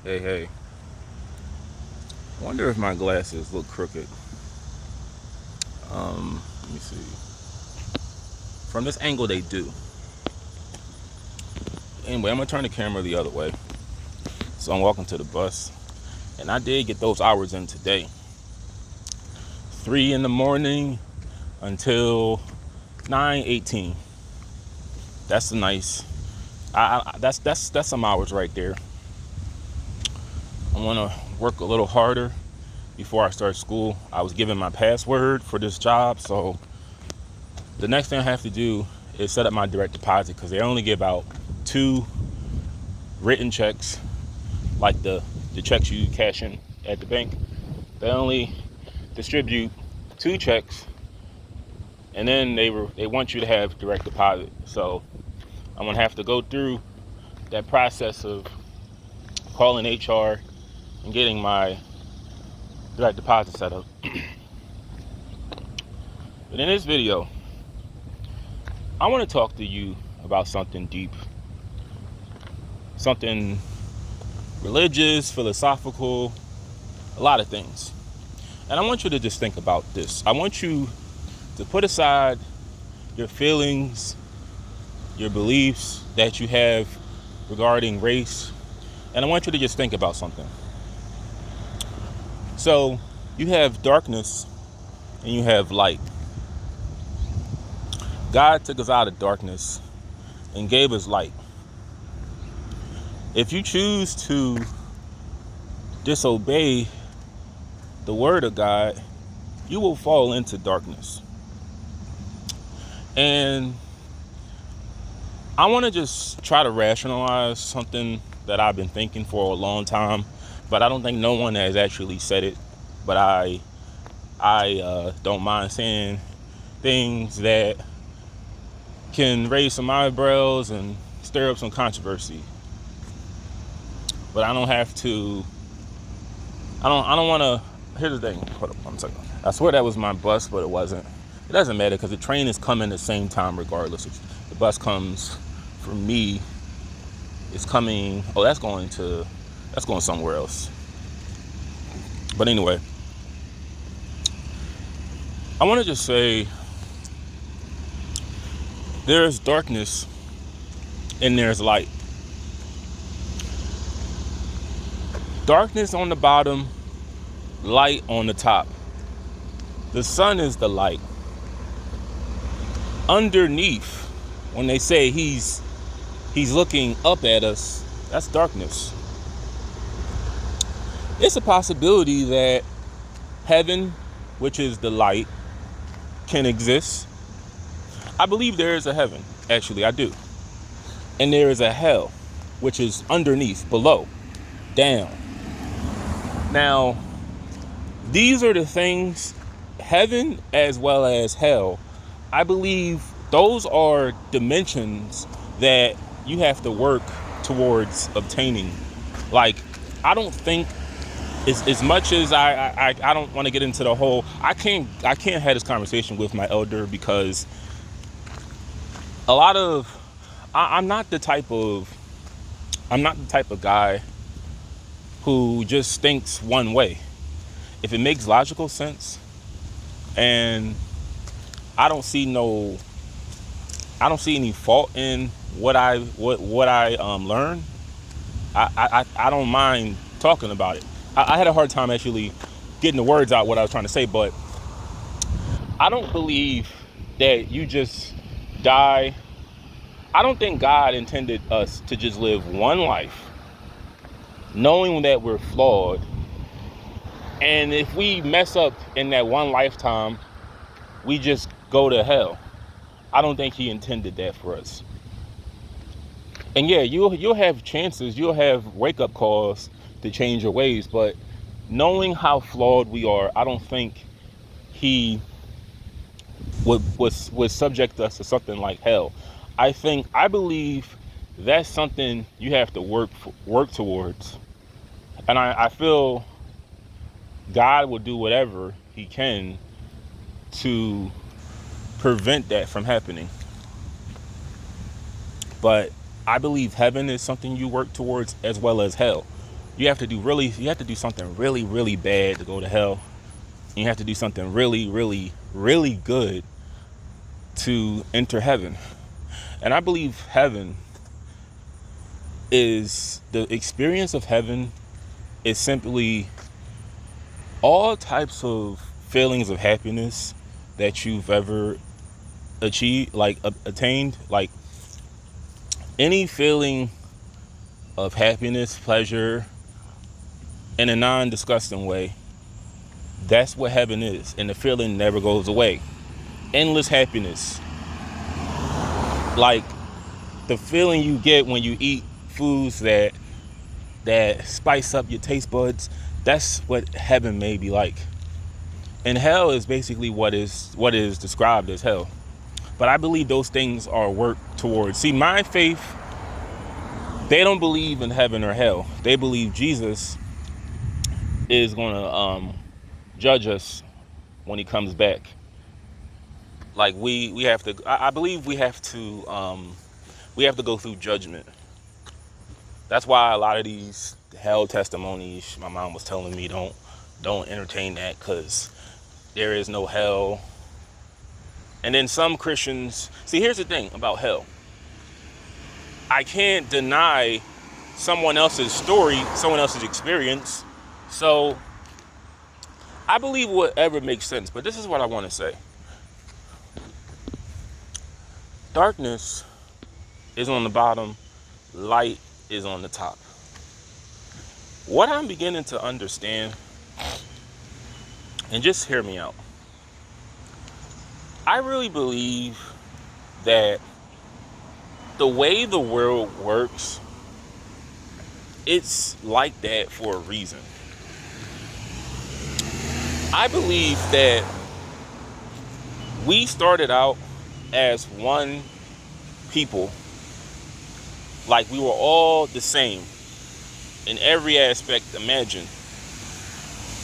Hey, wonder if my glasses look crooked. Let me see. From this angle, they do. Anyway, I'm gonna turn the camera the other way. So I'm walking to the bus, and I did get those hours in today. 3 in the morning until 9:18. That's a nice. That's some hours right there. I want to work a little harder before I start school. I was given my password for this job, so the next thing I have to do is set up my direct deposit because they only give out 2 written checks, like the checks you cash in at the bank. They only distribute 2 checks, and then they want you to have direct deposit. So I'm gonna have to go through that process of calling HR and getting my direct deposit set up. But in this video, I want to talk to you about something deep, something religious, philosophical, a lot of things. And I want you to just think about this. I want you to put aside your feelings, your beliefs that you have regarding race, and I want you to just think about something. So you have darkness and you have light. God took us out of darkness and gave us light. If you choose to disobey the word of God, you will fall into darkness. And I want to just try to rationalize something that I've been thinking for a long time, but I don't think no one has actually said it. But I don't mind saying things that can raise some eyebrows and stir up some controversy. But I don't have to. I don't want to. Here's the thing. Hold up 1 second. I swear that was my bus, but it wasn't. It doesn't matter because the train is coming the same time regardless. If the bus comes for me, it's coming. Oh, that's going somewhere else. But anyway, I want to just say there's darkness and there's light. Darkness on the bottom, light on the top. The sun is the light. Underneath, when they say he's looking up at us, that's darkness. It's a possibility that heaven, which is the light, can exist. I believe there is a heaven. Actually, I do. And there is a hell, which is underneath, below, down. Now, these are the things, heaven as well as hell, I believe those are dimensions that you have to work towards obtaining. Like, I don't think as much as I don't want to get into the whole, I can't have this conversation with my elder because I'm not the type of guy who just thinks one way. If it makes logical sense, and I don't see any fault in what I learn, I don't mind talking about it. I had a hard time actually getting the words out what I was trying to say, but I don't believe that you just die. I don't think God intended us to just live one life, knowing that we're flawed. And if we mess up in that one lifetime, we just go to hell. I don't think he intended that for us. And yeah, you'll have chances, you'll have wake-up calls to change your ways, but knowing how flawed we are, I don't think he would subject us to something like hell. I believe that's something you have to work towards. And I feel God will do whatever he can to prevent that from happening. But I believe heaven is something you work towards as well as hell. You have to do something really, really bad to go to hell. And you have to do something really, really, really good to enter heaven. And I believe heaven is the experience of heaven is simply all types of feelings of happiness that you've ever achieved, like attained, like any feeling of happiness, pleasure, in a non-disgusting way. That's what heaven is, and the feeling never goes away. Endless happiness, like the feeling you get when you eat foods that spice up your taste buds. That's what heaven may be like. And hell is basically what is described as hell. But I believe those things are worked towards. See, my faith, they don't believe in heaven or hell. They believe Jesus is going to judge us when he comes back. Like we have to. I believe we have to go through judgment. That's why a lot of these hell testimonies, my mom was telling me, don't entertain that, because there is no hell. And then some Christians, see, here's the thing about hell. I can't deny someone else's story, someone else's experience. So I believe whatever makes sense. But this is what I want to say. Darkness is on the bottom, light is on the top. What I'm beginning to understand, and just hear me out, I really believe that the way the world works, it's like that for a reason. I believe that we started out as one people, like we were all the same in every aspect imagined.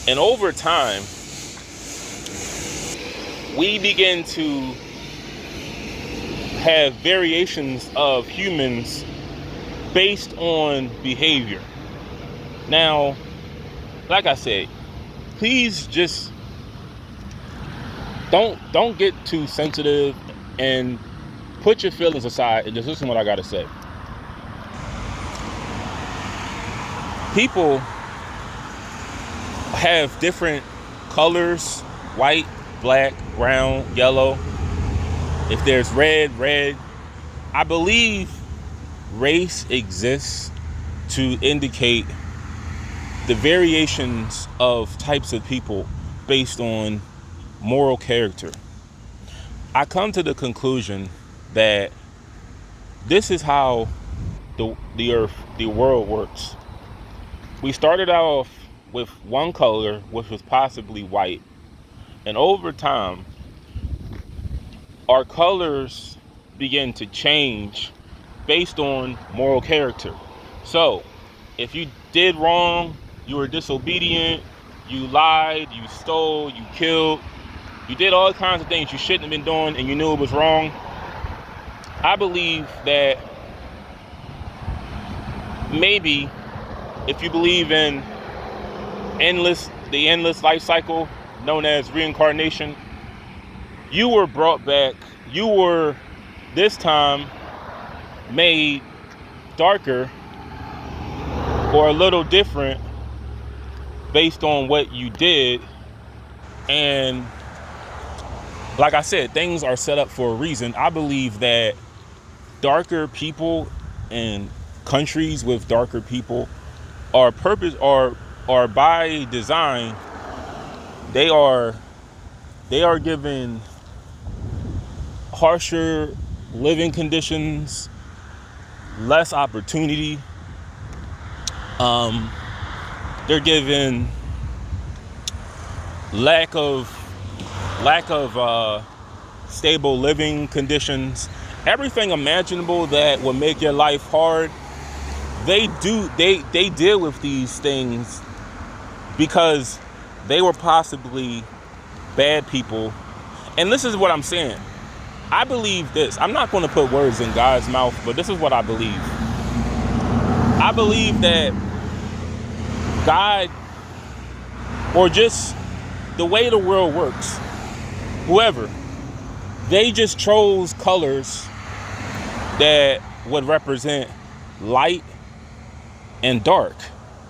And over time, we begin to have variations of humans based on behavior. Now, like I said, please just don't get too sensitive and put your feelings aside and just listen to what I gotta say. People have different colors: white, black, brown, yellow. If there's red. I believe race exists to indicate the variations of types of people based on moral character. I come to the conclusion that this is how the world works. We started off with one color, which was possibly white. And over time, our colors begin to change based on moral character. So, if you did wrong, you were disobedient, you lied, you stole, you killed, you did all kinds of things you shouldn't have been doing and you knew it was wrong, I believe that maybe if you believe in the endless life cycle known as reincarnation, you were brought back, you were this time made darker or a little different based on what you did. And like I said, things are set up for a reason. I believe that darker people and countries with darker people are by design, they are given harsher living conditions, less opportunity. They're given lack of stable living conditions. Everything imaginable that would make your life hard, they deal with these things because they were possibly bad people. And this is what I'm saying. I believe this. I'm not going to put words in God's mouth, but this is what I believe. I believe that God, or just the way the world works, whoever, they just chose colors that would represent light and dark,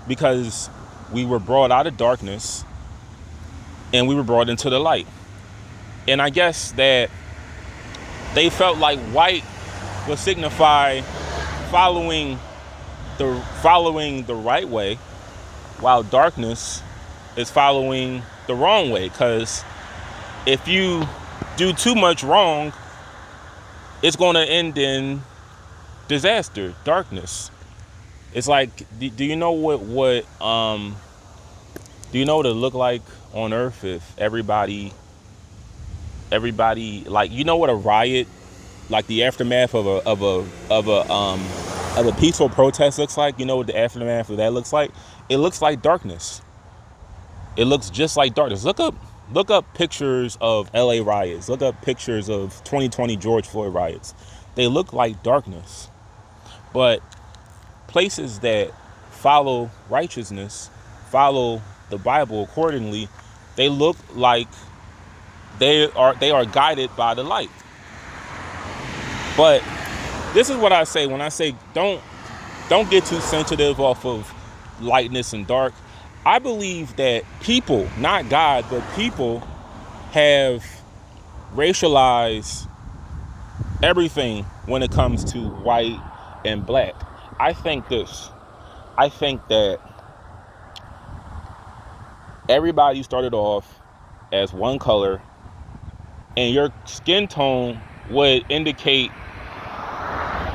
because we were brought out of darkness and we were brought into the light. And I guess that they felt like white would signify following the right way, while darkness is following the wrong way. Because if you do too much wrong, it's going to end in disaster, darkness. It's like, do you know what do you know what it look like on Earth if everybody, like, you know what a riot, like the aftermath of a peaceful protest looks like? You know what the aftermath of that looks like? It looks like darkness. It looks just like darkness. Look up pictures of LA riots. Look up pictures of 2020 George Floyd riots. They look like darkness. But places that follow righteousness, follow the Bible accordingly, they look like they are guided by the light. But this is what I say when I say don't get too sensitive off of lightness and dark. I believe that people, not God, but people have racialized everything when it comes to white and black. I think that everybody started off as one color, and your skin tone would indicate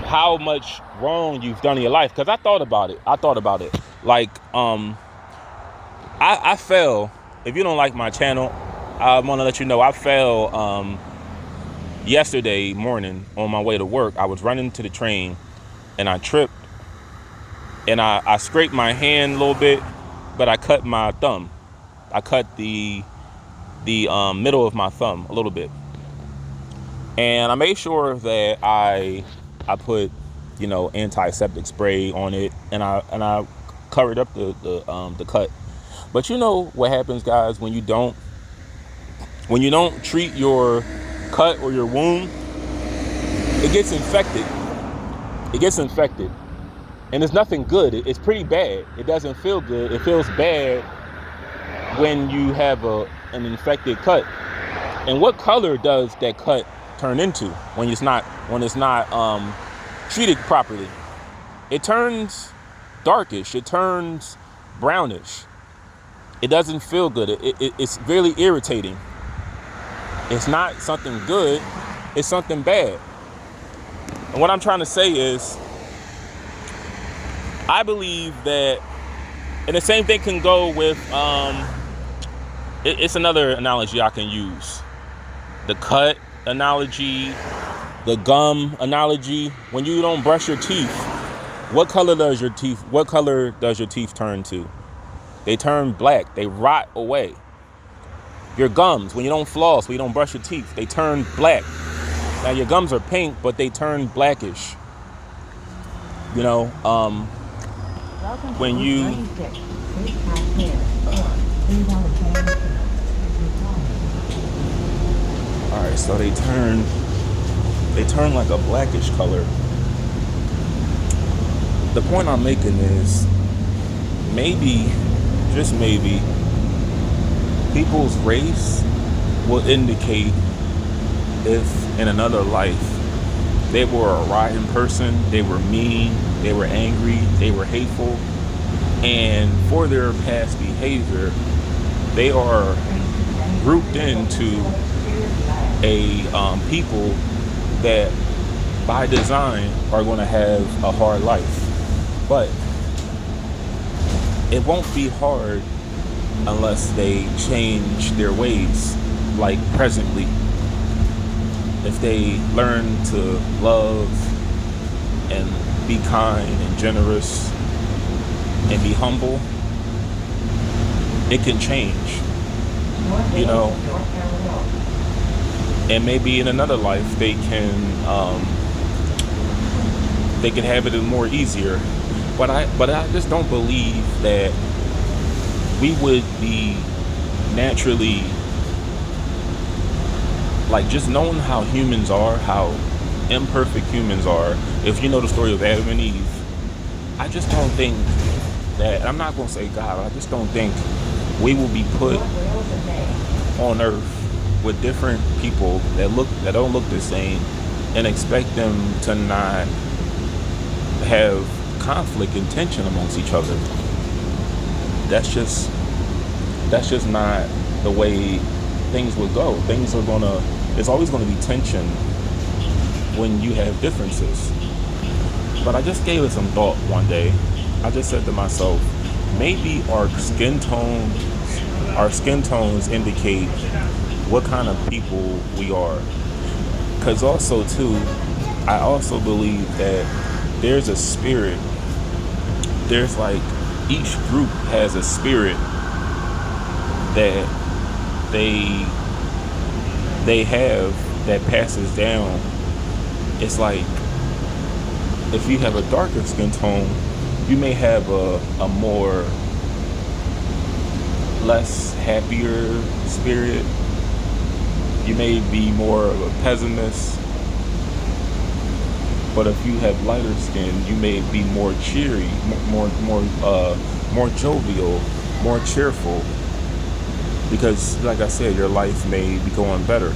how much wrong you've done in your life. Because I thought about it. Like, I fell. If you don't like my channel, I want to let you know I fell yesterday morning on my way to work. I was running to the train and I tripped, and I scraped my hand a little bit, but I cut my thumb. I cut the middle of my thumb a little bit, and I made sure that I put, antiseptic spray on it, and I covered up the cut. But you know what happens, guys, when you don't treat your cut or your wound? It gets infected. And it's nothing good. It's pretty bad. It doesn't feel good. It feels bad when you have an infected cut. And what color does that cut turn into when it's not treated properly? It turns darkish. It turns brownish. It doesn't feel good. It's really irritating. It's not something good. It's something bad. And what I'm trying to say is, I believe that, and the same thing can go with, it's another analogy I can use. The cut analogy, the gum analogy. When you don't brush your teeth, what color does your teeth turn to? They turn black. They rot away. Your gums, when you don't floss, when you don't brush your teeth, they turn black. Now your gums are pink, but they turn blackish. When you all right, so they turn like a blackish color. The point I'm making is, maybe, just maybe, people's race will indicate if in another life they were a rotten person, they were mean, they were angry, they were hateful, and for their past behavior, they are grouped into a people that by design are going to have a hard life. But it won't be hard unless they change their ways, like presently. If they learn to love and be kind and generous and be humble, it can change, and maybe in another life they can have it more easier. But I just don't believe that we would be naturally, like, just knowing how humans are, how imperfect humans are. If you know the story of Adam and Eve, I just don't think that, I'm not going to say God, I just don't think we will be put on earth with different people that don't look the same and expect them to not have conflict and tension amongst each other. That's just not the way things would go. It's always gonna be tension when you have differences. But I just gave it some thought one day. I just said to myself, maybe our skin tones indicate what kind of people we are. Because also too, I also believe that there's a spirit. There's like, each group has a spirit that they have that passes down. It's like, if you have a darker skin tone, you may have a more less happier spirit. You may be more of a pessimist. But if you have lighter skin, you may be more cheery, more jovial, more cheerful. Because, like I said, your life may be going better.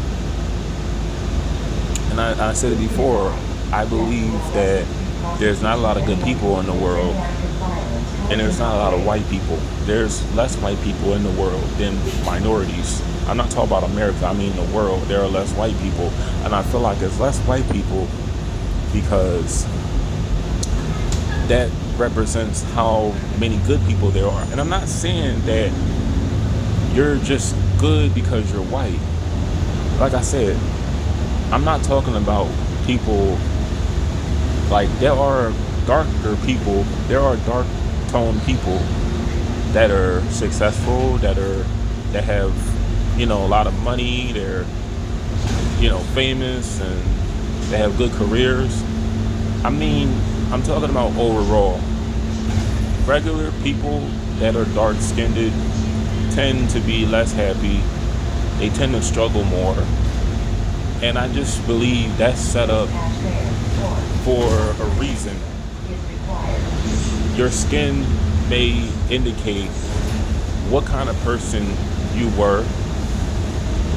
And I said it before, I believe that there's not a lot of good people in the world, and there's not a lot of white people. There's less white people in the world than minorities. I'm not talking about America, I mean the world. There are less white people, and I feel like there's less white people because that represents how many good people there are. And I'm not saying that you're just good because you're white. Like I said, I'm not talking about people, like, there are darker people, there are dark toned people that are successful, that have, a lot of money, they're, famous, and they have good careers. I mean, I'm talking about overall. Regular people that are dark skinned tend to be less happy. They tend to struggle more. And I just believe that's set up for a reason. Your skin may indicate what kind of person you were,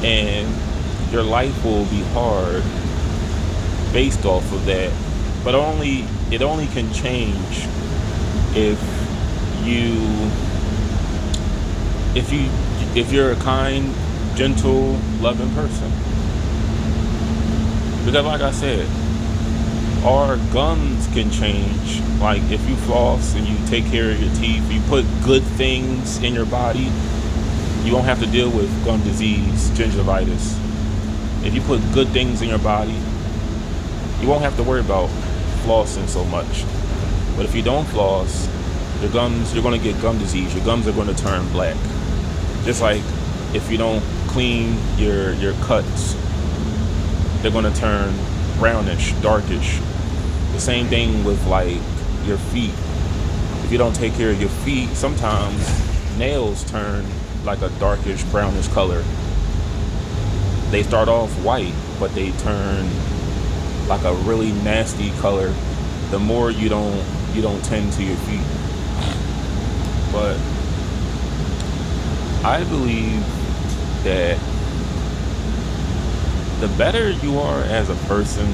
and your life will be hard based off of that. But it only can change if you're a kind, gentle, loving person. Because, like I said, our gums can change. Like, if you floss and you take care of your teeth, you put good things in your body, you won't have to deal with gum disease, gingivitis. If you put good things in your body, you won't have to worry about flossing so much. But if you don't floss, you're going to get gum disease. Your gums are going to turn black. Just like if you don't clean your cuts, they're going to turn brownish, darkish. The same thing with, like, your feet. If you don't take care of your feet, sometimes nails turn like a darkish, brownish color. They start off white, but they turn like a really nasty color the more you don't tend to your feet. But I believe that the better you are as a person,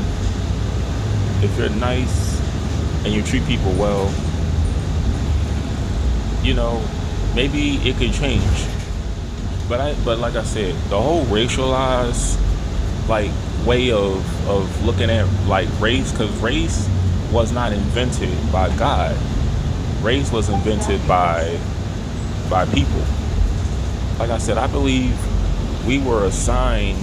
if you're nice and you treat people well, maybe it could change. But like I said, the whole racialized, like, way of looking at, like, race, because race was not invented by God. Race was invented by people. Like I said, I believe we were assigned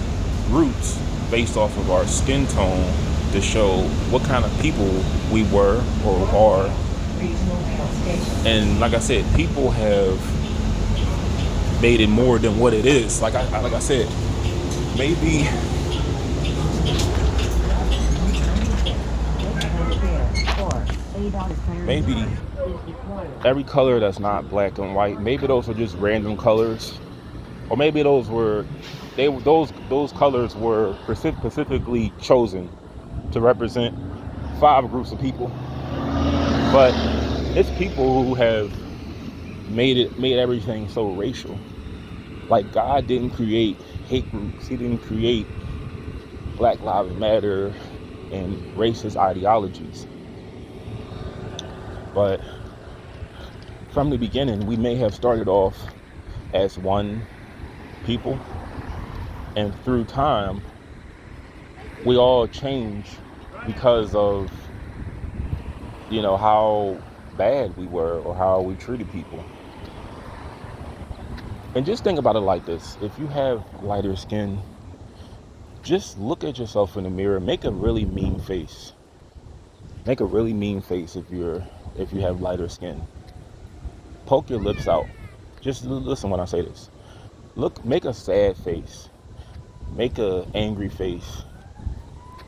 groups based off of our skin tone to show what kind of people we were or are. And like I said, people have made it more than what it is. Like I said, maybe every color that's not black and white, maybe those were just random colors, or maybe those colors were specifically chosen to represent 5 groups of people. But it's people who have made everything so racial. Like, God didn't create hate groups. He didn't create Black Lives Matter and racist ideologies. But from the beginning, we may have started off as one people, and through time, we all change because of, how bad we were or how we treated people. And just think about it like this. If you have lighter skin, just look at yourself in the mirror. Make a really mean face. Make a really mean face if you have lighter skin. Poke your lips out. Just listen when I say this. Make a sad face. Make a angry face.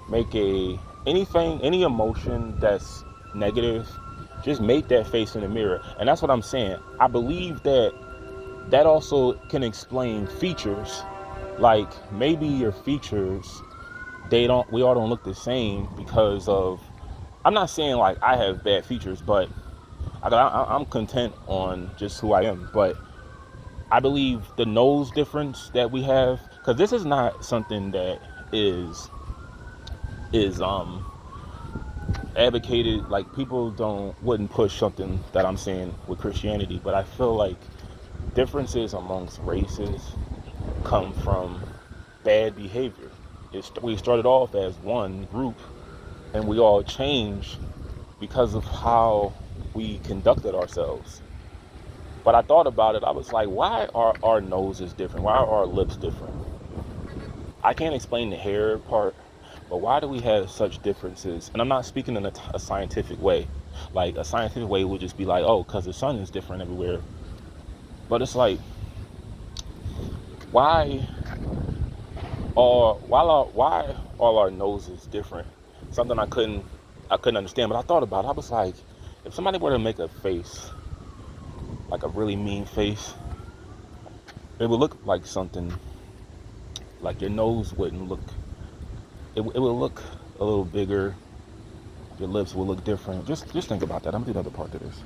Make any emotion that's negative. Just make that face in the mirror. And that's what I'm saying. I believe that also can explain features. Like, maybe your features, we all don't look the same because of, I'm not saying like I have bad features, but I'm content on just who I am. But I believe the nose difference that we have, because this is not something that is advocated. Like, people wouldn't push something that I'm saying with Christianity, but I feel like differences amongst races come from bad behavior. We started off as one group, and we all changed because of how we conducted ourselves. But I thought about it. I was like, why are our noses different? Why are our lips different? I can't explain the hair part, but why do we have such differences? And I'm not speaking in a scientific way. Like, a scientific way would just be like, oh, because the sun is different everywhere. But it's like, why all our noses different? Something I couldn't understand. But I thought about it. I was like, if somebody were to make a face, like a really mean face, it would look like something. Like, your nose wouldn't look. It would look a little bigger. Your lips would look different. Just think about that. I'm gonna do another part to this.